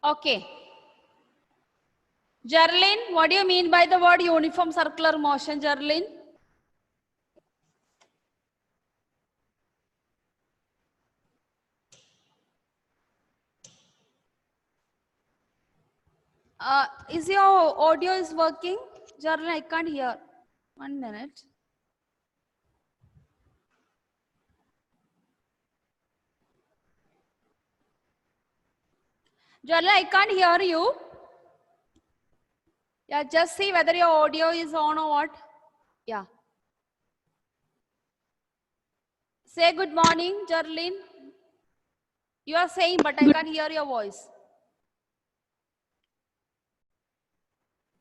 Okay. Gerlin, what do you mean by the word uniform circular motion, Gerlin? Is your audio is working? Gerlin, I can't hear. 1 minute. Gerlin, I can't hear you. Yeah, just see whether your audio is on or what. Yeah. Say good morning, Gerlin. You are saying, but I can't hear your voice.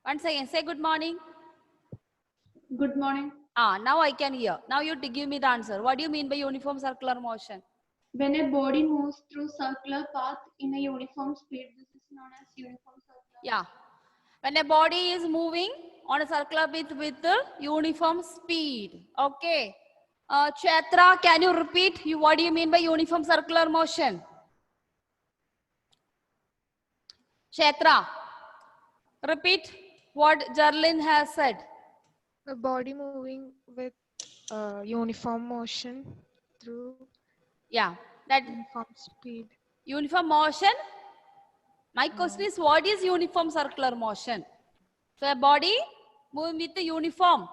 Once again, say good morning. Good morning. Now I can hear. Now you give me the answer. What do you mean by uniform circular motion? When a body moves through circular path in a uniform speed, this is known as uniform circular. Yeah. When a body is moving on a circular path with uniform speed. Okay. Chetra, can you repeat? What do you mean by uniform circular motion? Chetra, repeat what Jarlin has said. A body moving with uniform motion through Yeah, that uniform speed. uniform motion. My question is, what is uniform circular motion? So a body moving with the uniform.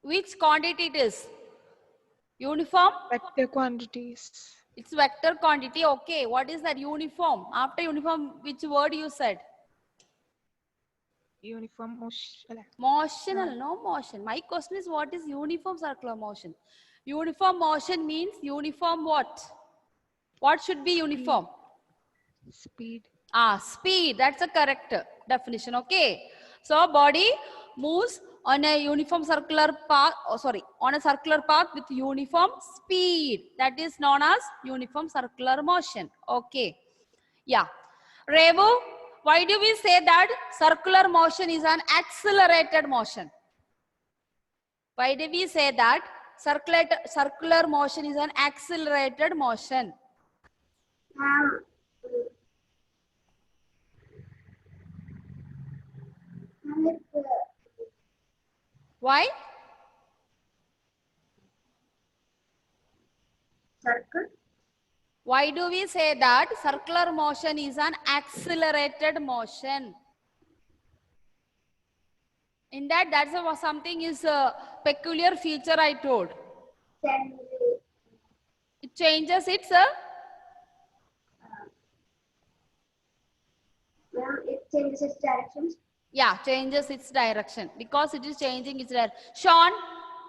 Which quantity it is? Uniform? Vector quantities. It's vector quantity. Okay. What is that? Uniform. After uniform, which word you said? Uniform motion. Motional, no motion. My question is, what is uniform circular motion? Uniform motion means uniform what? What should be uniform? Speed. Speed. That's a correct definition. Okay. So body moves on a uniform circular path. On a circular path with uniform speed. That is known as uniform circular motion. Okay. Yeah. Revu, why do we say that circular motion is an accelerated motion? Why do we say that circular motion is an accelerated motion? Why? Circle. Why do we say that circular motion is an accelerated motion? In that, that's something is a peculiar feature I told. It changes its It changes its directions. yeah, changes its direction because it is changing its direction. Sean,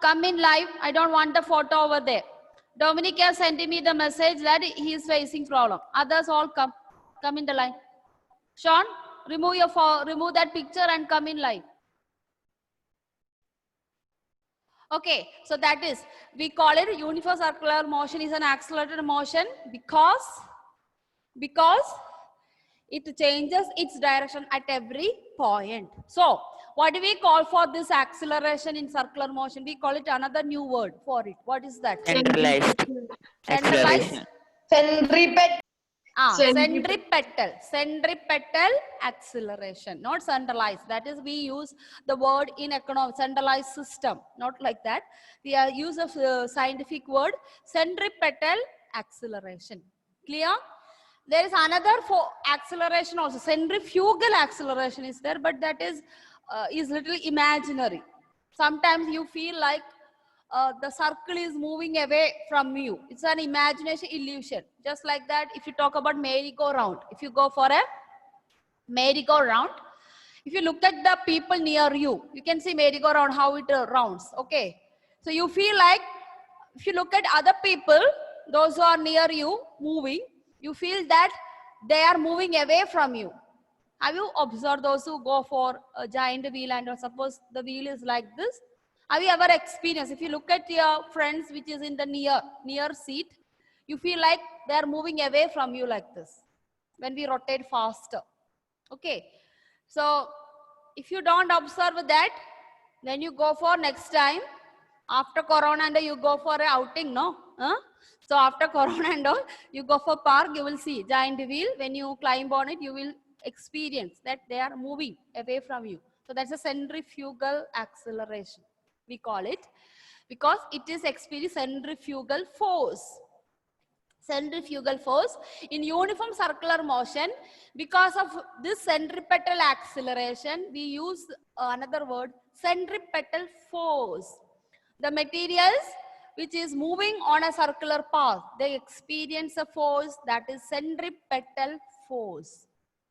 come in live. I don't want the photo over there. Dominic has sent me the message that he is facing problem. Others all come in the line. Sean, remove that picture and come in live. Okay, so that is, we call it uniform circular motion is an accelerated motion because it changes its direction at every point. So, what do we call for this acceleration in circular motion? We call it another new word for it. What is that? Centralized acceleration. Centripetal. Centripetal acceleration, not centralized. That is, we use the word in economics, centralized system, not like that. We use a scientific word, centripetal acceleration. Clear? There is another for acceleration also, centrifugal acceleration is there, but that is little imaginary. Sometimes you feel like the circle is moving away from you. It's an imagination illusion. Just like that, if you talk about merry-go-round, if you go for a merry-go-round, if you look at the people near you, you can see merry-go-round, how it rounds. Okay. So you feel like, if you look at other people, those who are near you moving, you feel that they are moving away from you. Have you observed those who go for a giant wheel and suppose the wheel is like this? Have you ever experienced, if you look at your friends which is in the near seat, you feel like they are moving away from you like this when we rotate faster. Okay. So if you don't observe that, then you go for next time, After corona and you go for a outing, no? Huh? So after corona and all, you go for park, you will see giant wheel. When you climb on it, you will experience that they are moving away from you. So that's a centrifugal acceleration, we call it, because it is experiencing centrifugal force. Centrifugal force in uniform circular motion. Because of this centripetal acceleration, we use another word, centripetal force. The materials which is moving on a circular path, they experience a force that is centripetal force.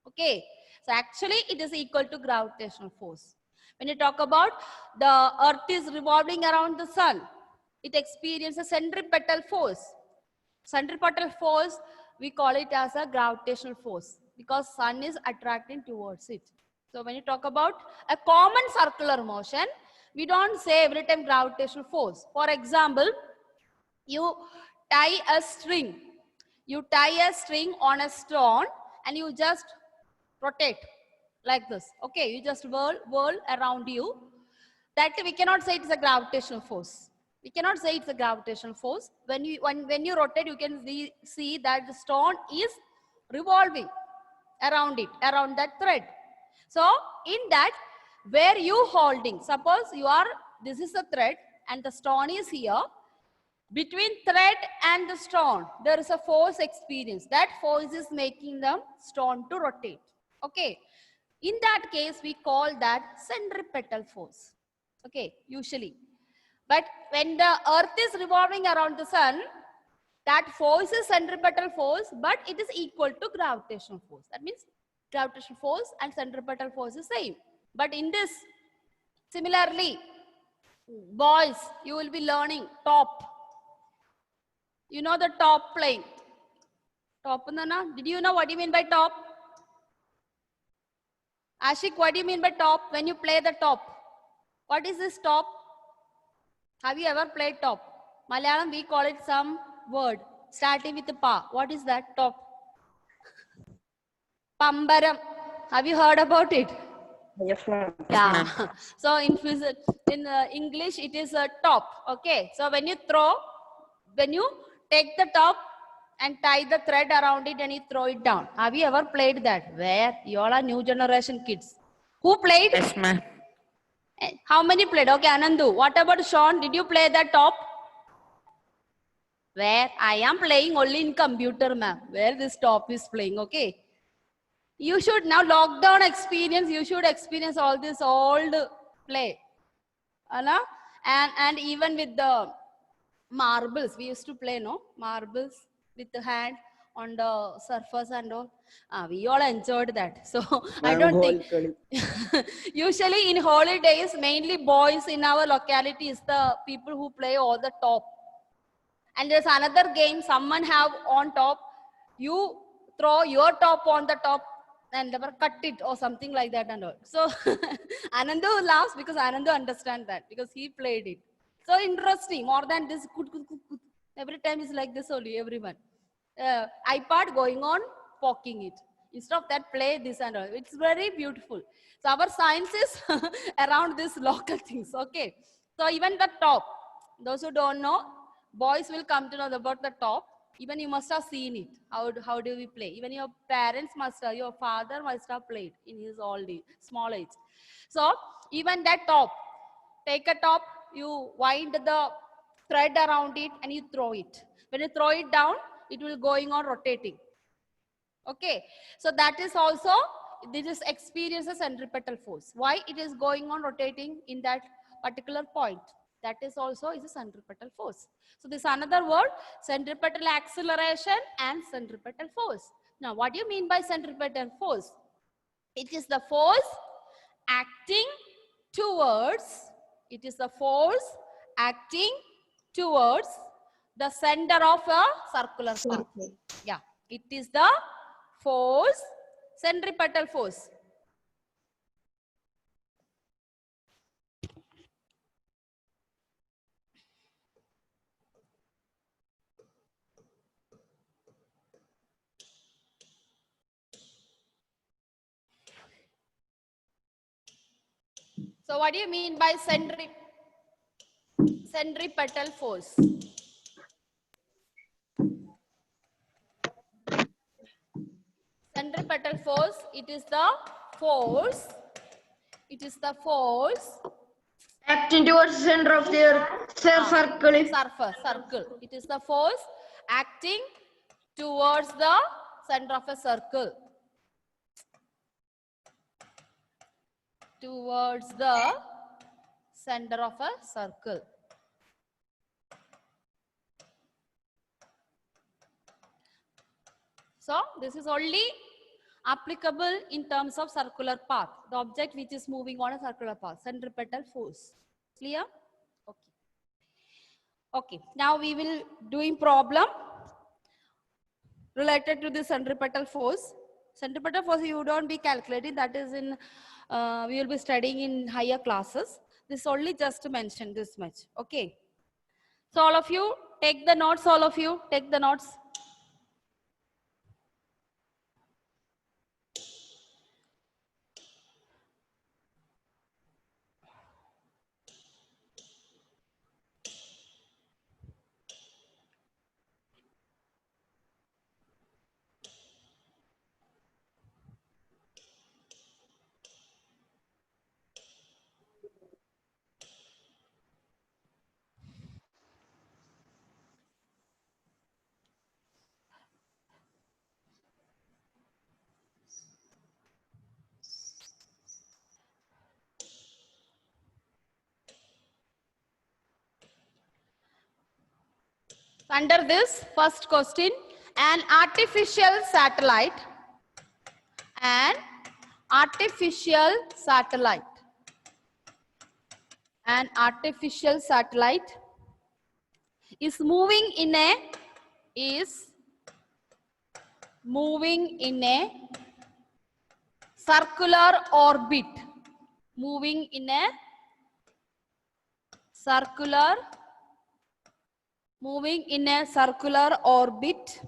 Okay, so actually it is equal to gravitational force. When you talk about the earth is revolving around the sun, it experiences centripetal force. Centripetal force, we call it as a gravitational force because sun is attracting towards it. So when you talk about a common circular motion, we don't say every time gravitational force. For example, you tie a string. You tie a string on a stone and you just rotate like this. Okay, you just whirl around you. That we cannot say it's a gravitational force. We cannot say it's a gravitational force. When you rotate, you can see that the stone is revolving around it, around that thread. So in that, where you holding, suppose this is the thread and the stone is here. Between thread and the stone, there is a force experience. That force is making the stone to rotate. Okay. In that case, we call that centripetal force. Okay, usually. But when the earth is revolving around the sun, that force is centripetal force, but it is equal to gravitational force. That means gravitational force and centripetal force is same. But in this, similarly, boys, you will be learning top. You know the top plane. Top, did you know what you mean by top? Ashik, what do you mean by top when you play the top? What is this top? Have you ever played top? Malayalam, we call it some word starting with the pa. What is that top? Pambaram. Have you heard about it? Yes, ma'am. Yeah. So in English, it is a top. Okay. So when you take the top and tie the thread around it and you throw it down. Have you ever played that? Where? You all are new generation kids. Who played? Yes, ma'am. How many played? Okay, Anandu. What about Sean? Did you play that top? Where? I am playing only in computer, ma'am. Where this top is playing, okay? You should now lockdown experience. You should experience all this old play. Anna? And even with the marbles, we used to play, no? Marbles with the hand on the surface and all. We all enjoyed that. So I don't think. Usually in holidays, mainly boys in our locality is the people who play all the top. And there's another game someone have on top. You throw your top on the top and never cut it or something like that and all. So Anandu laughs because Anandu understands that because he played it. So interesting. More than this, every time is like this only, everyone. iPad going on, poking it. Instead of that, play this and all. It's very beautiful. So our science is around these local things. Okay. So even the top, those who don't know, boys will come to know about the top. Even you must have seen it. How do we play? Even your parents must have, your father must have played in his old age, small age. So even that top, take a top, you wind the thread around it and you throw it. When you throw it down, it will going on rotating. Okay, so that is also, this is experiences centripetal force. Why it is going on rotating in that particular point? That is also is a centripetal force. So this is another word, centripetal acceleration and centripetal force. Now, what do you mean by centripetal force? It is the force acting towards, it is the force acting towards the center of a circular path. Yeah, it is the force, centripetal force. So what do you mean by Centripetal force. Centripetal force, it is the force. It is the force. Acting towards the center of the earth. Circle. Circle. It is the force acting towards the center of a circle. Towards the center of a circle. So this is only applicable in terms of circular path. The object which is moving on a circular path. Centripetal force. Clear? Okay. Okay. Now we will doing problem related to the centripetal force. Centripetal force you don't be calculating. That is in we will be studying in higher classes. This only just to mention this much. Okay. So all of you take the notes. All of you take the notes. Under this first question, an artificial satellite is moving in a circular orbit. Moving in a circular orbit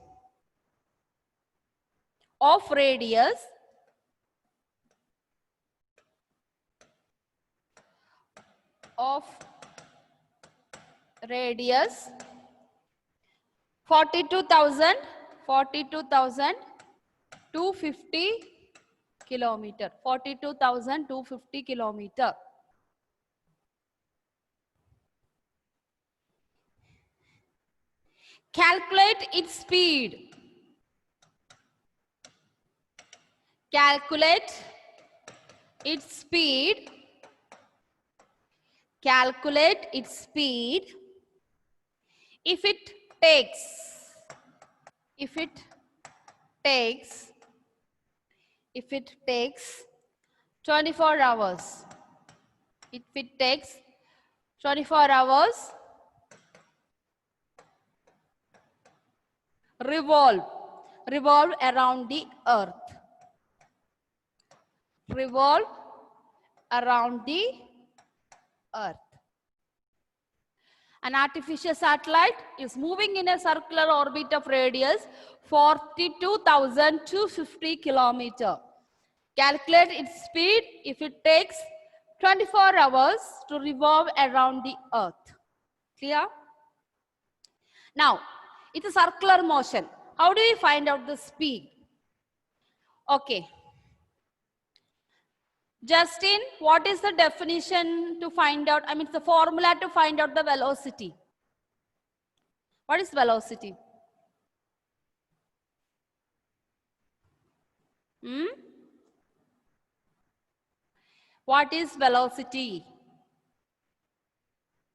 of radius 42,250 kilometer. 42,250 kilometer. Calculate its speed. Calculate its speed. Calculate its speed if it takes 24 hours. If it takes 24 hours, revolve around the earth. Revolve around the earth. An artificial satellite is moving in a circular orbit of radius 42,250 kilometer. Calculate its speed if it takes 24 hours to revolve around the earth. Clear? Now, it's a circular motion. How do we find out the speed? Okay. Justin, what is the definition to find out? I mean, it's the formula to find out the velocity. What is velocity? What is velocity?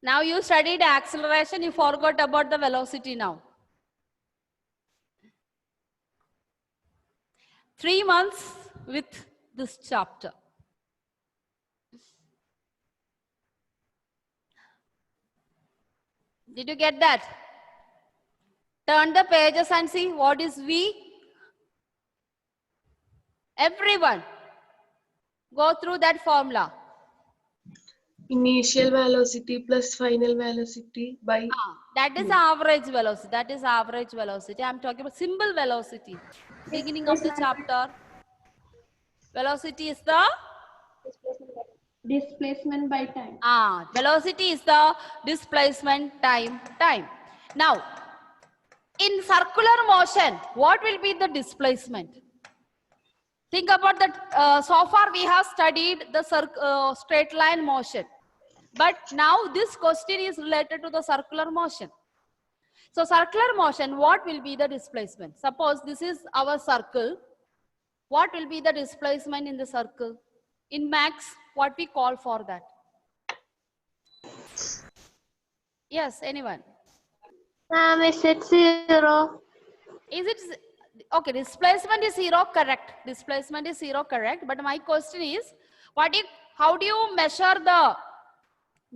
Now you studied acceleration, you forgot about the velocity now. 3 months with this chapter. Did you get that? Turn the pages and see what is V. Everyone, go through that formula. Initial velocity plus final velocity by... that is average velocity. That is average velocity. I am talking about simple velocity. Beginning of the chapter. Velocity is the Displacement by time. Velocity is the displacement time. Now, in circular motion, what will be the displacement? Think about that. So far we have studied the straight line motion. But now this question is related to the circular motion. So circular motion, what will be the displacement? Suppose this is our circle. What will be the displacement in the circle? In max, what we call for that? Yes, anyone? Is it 0? Is it, okay, displacement is 0, correct. Displacement is 0, correct. But my question is, how do you measure the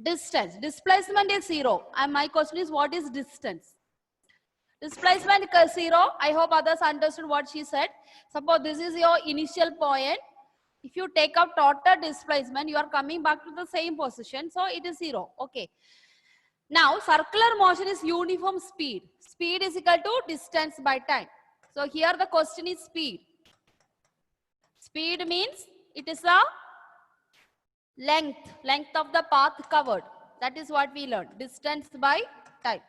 distance? Displacement is 0. And my question is, what is distance? Displacement is 0. I hope others understood what she said. Suppose this is your initial point. If you take out total displacement, you are coming back to the same position. So it is 0. Okay. Now, circular motion is uniform speed. Speed is equal to distance by time. So here the question is speed. Speed means it is the length of the path covered. That is what we learned. Distance by time.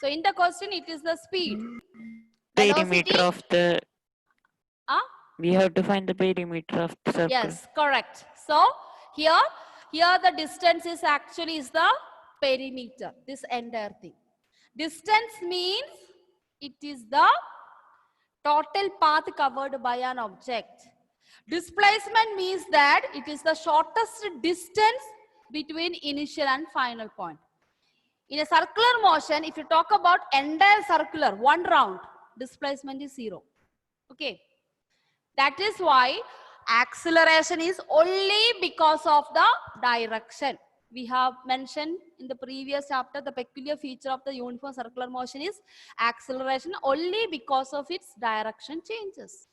So in the question, it is the speed. Perimeter of the. Huh? We have to find the perimeter of the circle. Yes, correct. So here the distance is actually is the perimeter. This entire thing. Distance means it is the total path covered by an object. Displacement means that it is the shortest distance between initial and final point. In a circular motion, if you talk about entire circular, one round, displacement is 0. Okay. That is why acceleration is only because of the direction. We have mentioned in the previous chapter, the peculiar feature of the uniform circular motion is acceleration only because of its direction changes.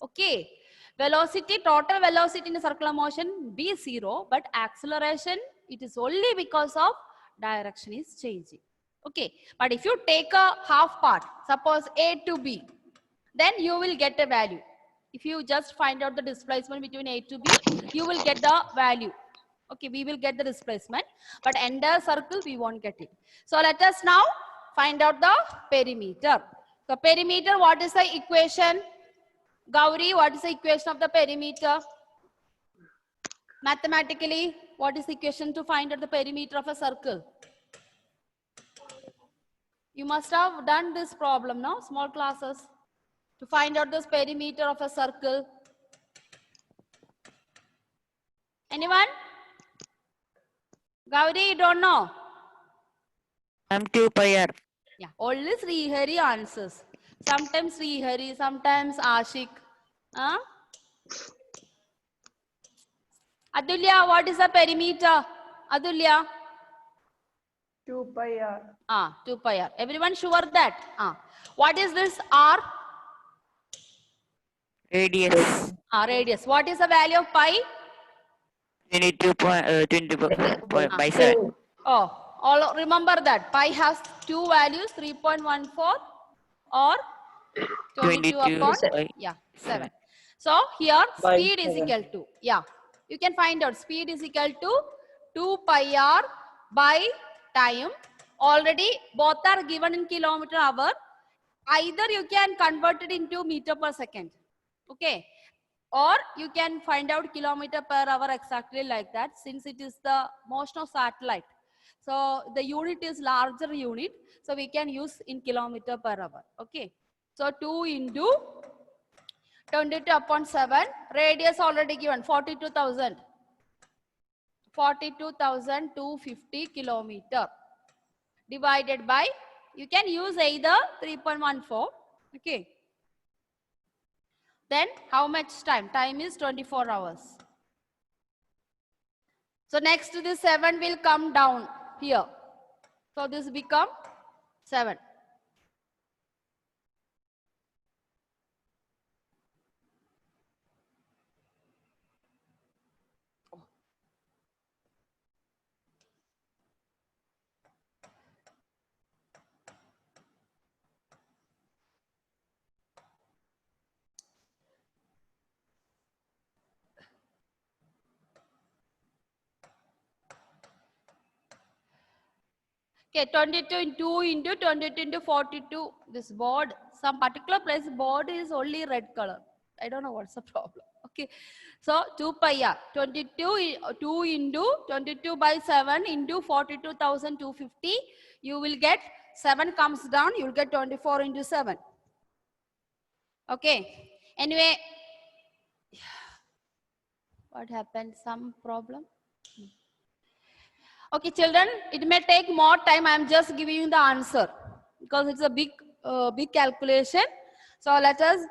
Okay. Velocity, total velocity in a circular motion be 0, but acceleration, it is only because of direction is changing. Okay. But if you take a half part, suppose A to B, then you will get a value. If you just find out the displacement between A to B, you will get the value. Okay, we will get the displacement, but entire circle we won't get it. So let us now find out the perimeter. So perimeter, what is the equation? Gauri, what is the equation of the perimeter? Mathematically, what is the equation to find out the perimeter of a circle? You must have done this problem, no? Small classes. To find out this perimeter of a circle. Anyone? Gauri, you don't know? I'm 2 pi r. Yeah, only Srihari answers. Sometimes Srihari, sometimes Ashik. Huh? Adulya, what is the perimeter? Adulya? 2 pi r. 2 pi r. Everyone sure that? What is this r? Radius. Radius. What is the value of pi? 20 by 7. All remember that pi has two values, 3.14 or 22 upon 7. So here speed is equal to, you can find out speed is equal to 2 pi r by time. Already both are given in kilometer hour. Either you can convert it into meter per second. Okay. Or you can find out kilometer per hour exactly like that, since it is the motion of satellite. So the unit is larger unit. So we can use in kilometer per hour. Okay. So 2 into 22 upon 7. Radius already given 42,000. 42,250 kilometer. Divided by, you can use either 3.14. Okay. Then how much time? Time is 24 hours. So next this 7 will come down here. So this become 7. Okay, 22 into 22 into 42. This board, some particular place board is only red color. I don't know what's the problem. Okay, so 2 pi r. 2 into 22 by 7 into 42,250. You will get 7 comes down. You will get 24 into 7. Okay. Anyway, what happened? Some problem? Okay, children, it may take more time. I'm just giving you the answer because it's a big calculation. So let us,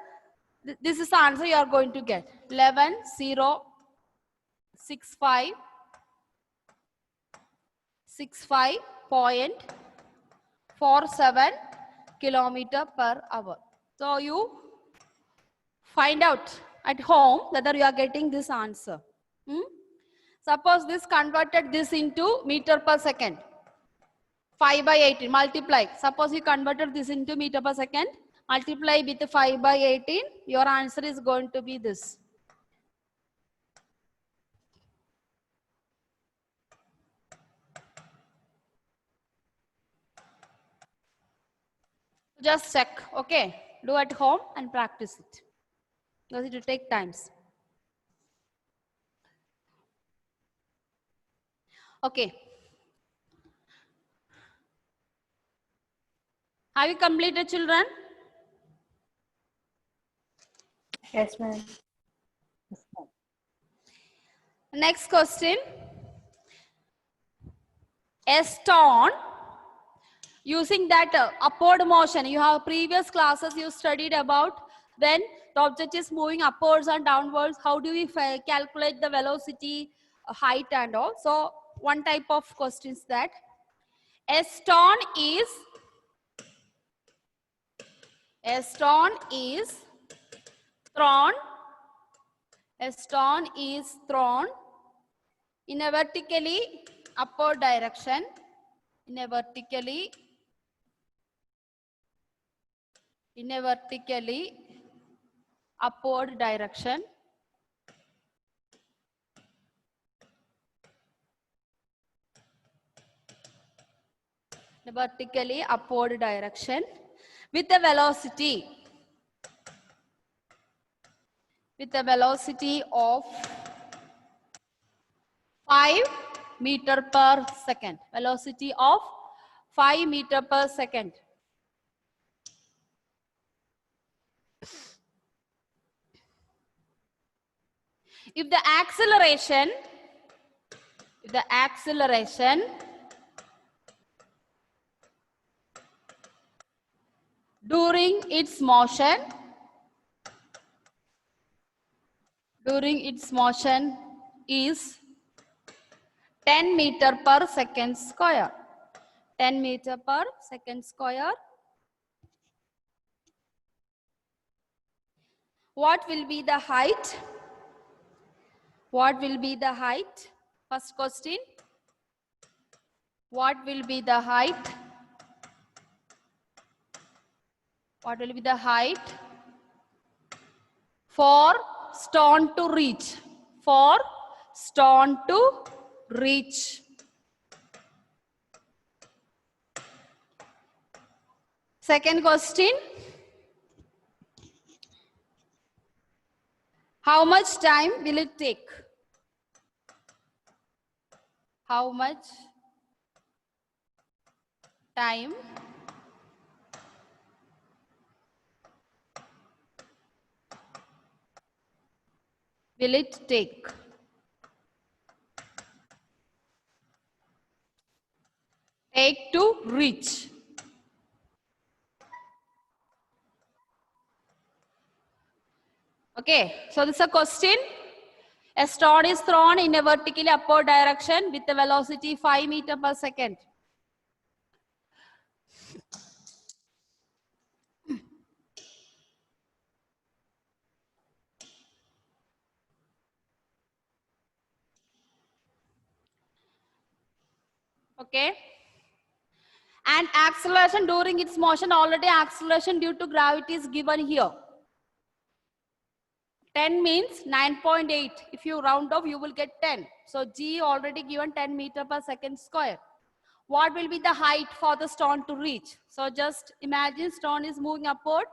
this is the answer you are going to get. 11,065.47 kilometer per hour. So you find out at home whether you are getting this answer. Suppose this converted this into meter per second. 5 by 18 multiply. Suppose you converted this into meter per second. Multiply with 5 by 18. Your answer is going to be this. Just check. Okay. Do at home and practice it. Because it will take times. Okay. Have you completed, children? Yes, ma'am. Next question. A stone using that upward motion. You have previous classes you studied about when the object is moving upwards and downwards. How do we calculate the velocity, height and all? So one type of questions that a stone is thrown in a vertically upward direction, in a vertically upward direction. In a vertically upward direction with a velocity of 5 meter per second. Velocity of 5 meter per second. If the acceleration during its motion is 10 meter per second square. 10 meter per second square. What will be the height? What will be the height? First question. What will be the height? What will be the height for stone to reach? For stone to reach. Second question. How much time will it take? How much time will it take? Take to reach. Okay, so this is a question. A stone is thrown in a vertically upward direction with a velocity 5 meter per second. Okay. And acceleration during its motion, already acceleration due to gravity is given here. 10 means 9.8. If you round off, you will get 10. So G already given 10 meter per second square. what will be the height for the stone to reach? So just imagine stone is moving upward.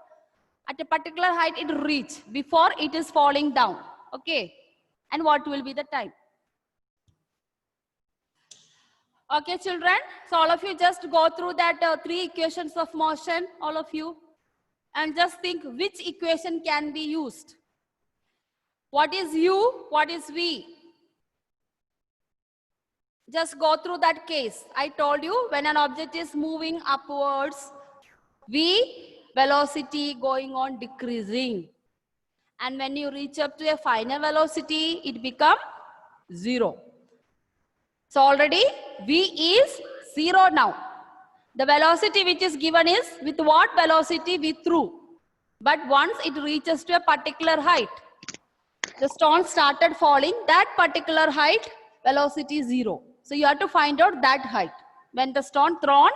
At a particular height it reach before it is falling down. Okay. And what will be the time? Okay, children. So all of you just go through that 3 equations of motion, all of you. And just think which equation can be used. What is U? What is V? Just go through that case. I told you when an object is moving upwards, V, velocity going on decreasing. And when you reach up to a final velocity, it becomes 0. So already V is 0 now. The velocity which is given is with what velocity we threw. But once it reaches to a particular height, the stone started falling, that particular height, velocity is 0. So you have to find out that height. When the stone thrown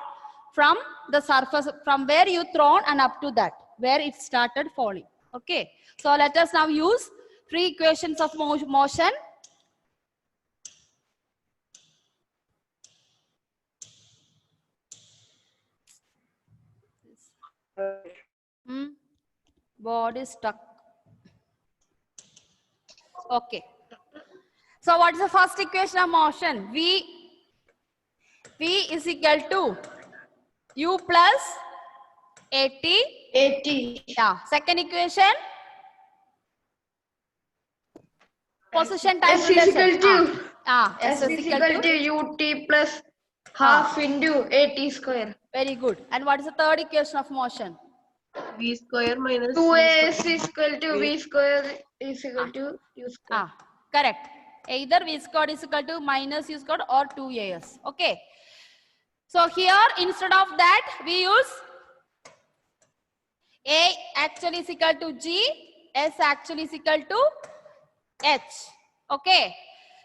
from the surface, from where you thrown and up to that, where it started falling. Okay. So let us now use 3 equations of motion. Board is stuck. Okay. So what is the first equation of motion? V is equal to U plus AT. 80. Yeah. Second equation. Position time S is equal to S is equal to ut plus half into 80 square. Very good. And what is the third equation of motion? V square minus 2as is equal to v square is equal to u square. Correct. Either v squared is equal to minus u squared or 2as. Okay. So here instead of that we use A actually is equal to G, S actually is equal to H. Okay.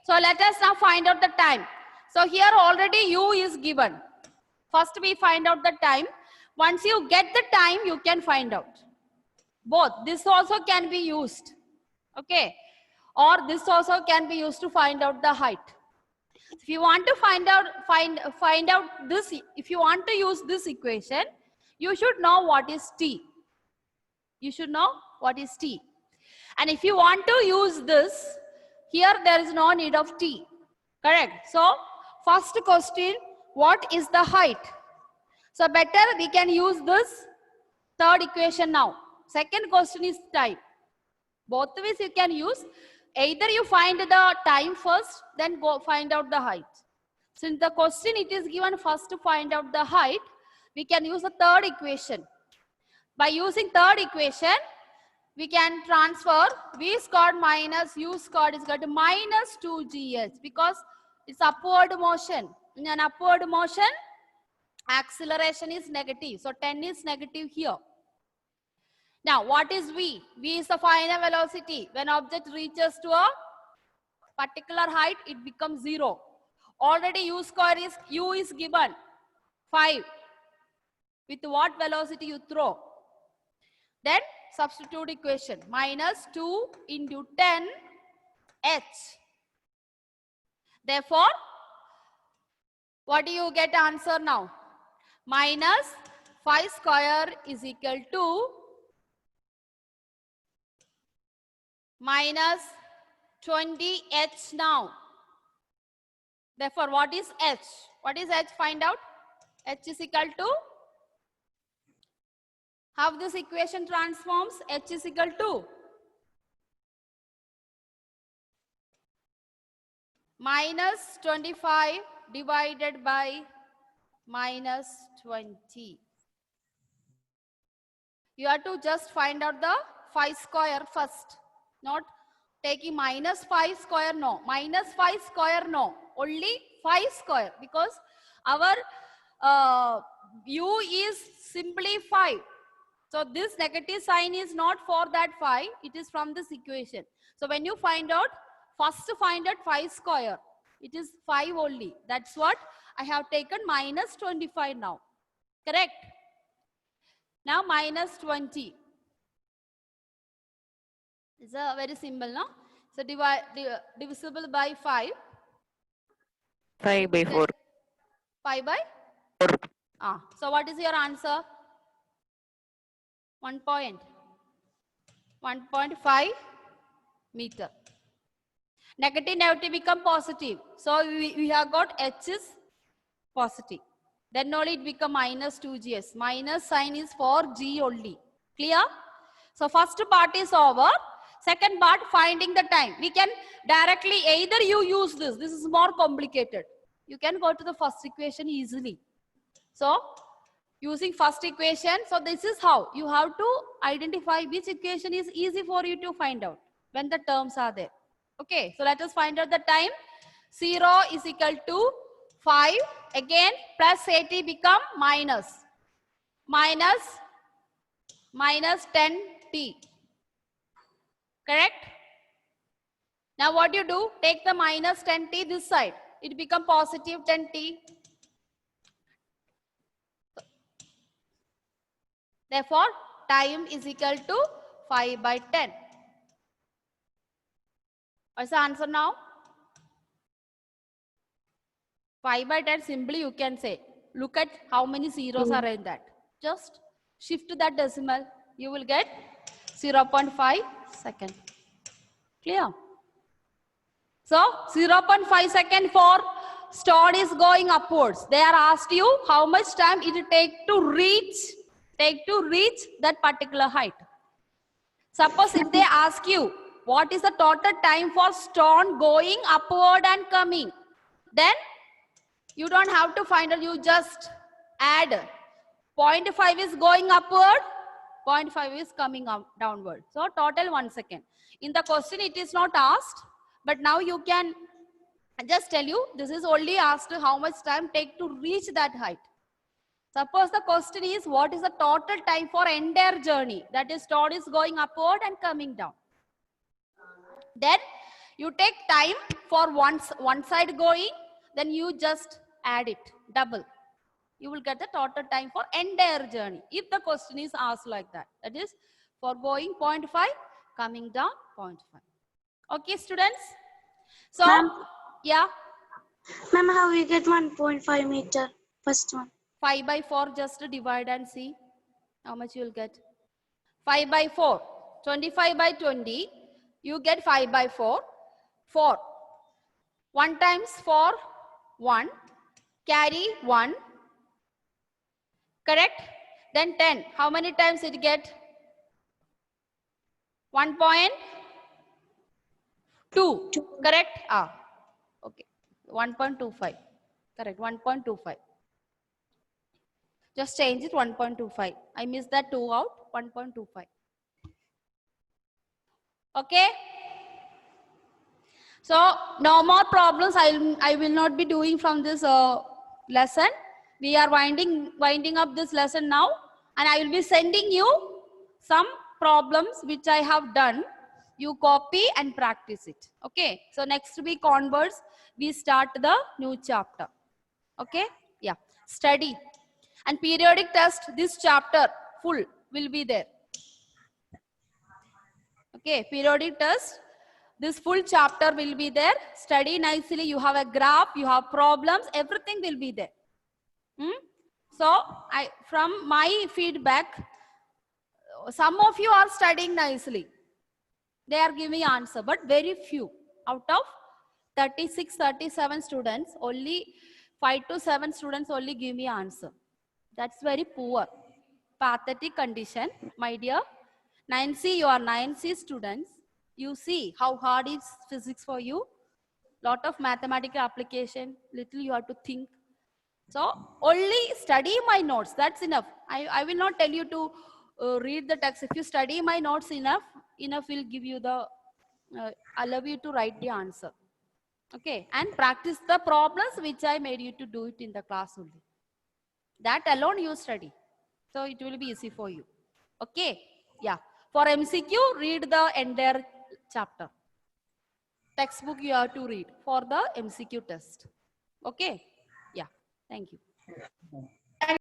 So let us now find out the time. So here already U is given. First we find out the time. Once you get the time, you can find out. Both. This also can be used. Okay. Or this also can be used to find out the height. If you want to find out this, if you want to use this equation, you should know what is T. You should know what is T. And if you want to use this, here there is no need of T. Correct. So first question, what is the height? So better we can use this third equation now. Second question is time. Both ways you can use. Either you find the time first, then go find out the height. Since the question it is given first to find out the height, we can use the third equation. By using third equation, we can transfer v squared minus u squared is equal to minus 2gh because it's upward motion. In an upward motion, acceleration is negative. So 10 is negative here. Now what is V? V is the final velocity. When object reaches to a particular height, it becomes 0. Already u square is, u is given 5. With what velocity you throw? Then substitute equation. Minus 2 into 10 h. Therefore, what do you get answer now? Minus 5 square is equal to minus 20h now. Therefore, what is h? What is h? Find out. H is equal to, how this equation transforms? H is equal to minus 25 divided by minus 20. You have to just find out the 5 square first. Not taking minus 5 square, no. Minus 5 square, no. Only 5 square because our u is simply 5. So this negative sign is not for that 5. It is from this equation. So when you find out, first find out 5 square. It is 5 only. That's what I have taken minus 25 now. Correct? Now minus 20. It's a very simple, no? So divisible by 5. 5 by 4. 5 by? 4. So what is your answer? 1.5 meter. Negative, negative become positive. So we have got H is positive. Then only it become minus 2gs. Minus sign is for G only. Clear? So first part is over. Second part, finding the time. We can directly, either you use this. This is more complicated. You can go to the first equation easily. So using first equation, so this is how you have to identify which equation is easy for you to find out when the terms are there. Okay, so let us find out the time. 0 is equal to 5. Again, plus 80 become minus 10t. Correct? Now what you do? Take the minus 10t this side. It become positive 10t. Therefore, time is equal to 5 by 10. What's the answer now? 5 by 10, simply you can say. Look at how many zeros are in that. Just shift that decimal. You will get 0.5 second. Clear? So, 0.5 second for stone is going upwards. They are asked you how much time it will take to reach that particular height. Suppose if they ask you what is the total time for stone going upward and coming, then you don't have to find it, you just add 0.5 is going upward, 0.5 is coming up downward. So total 1 second. In the question it is not asked, but now you can just tell you this is only asked how much time take to reach that height. Suppose the question is what is the total time for entire journey, that is stone is going upward and coming down. Then you take time for one side going, then you just add it, double. You will get the total time for entire journey. If the question is asked like that, that is for going 0.5, coming down 0.5. Okay, students? So, yeah. Ma'am, how you get 1.5 meter? First one. 5 by 4, just divide and see how much you will get. 5 by 4, 25 by 20, you get 5 by 4. 4. 1 times 4, 1. Carry 1. Correct? Then 10. How many times it get? 1.2. Correct? Okay. 1.25. Correct. 1.25. Just change it 1.25. I missed that 2 out. 1.25. Okay? So no more problems. I will not be doing from this lesson. We are winding up this lesson now, and I will be sending you some problems which I have done. You copy and practice it. Okay? So next week onwards, we start the new chapter. Okay? Yeah. Study. And periodic test, this chapter full will be there. Okay, periodic test, this full chapter will be there. Study nicely. You have a graph, you have problems, everything will be there. So, from my feedback, some of you are studying nicely. They are giving answer, but very few. Out of 36, 37 students, only 5 to 7 students only give me answer. That's very poor. Pathetic condition, my dear. 9C, you are 9C students. You see how hard is physics for you. Lot of mathematical application, little you have to think. So only study my notes, that's enough. I will not tell you to read the text. If you study my notes enough will give you the, allow you to write the answer. Okay, and practice the problems which I made you to do it in the class only. That alone you study. So it will be easy for you. Okay, yeah. For MCQ, read the entire chapter. Textbook you have to read for the MCQ test. Okay, yeah. Thank you.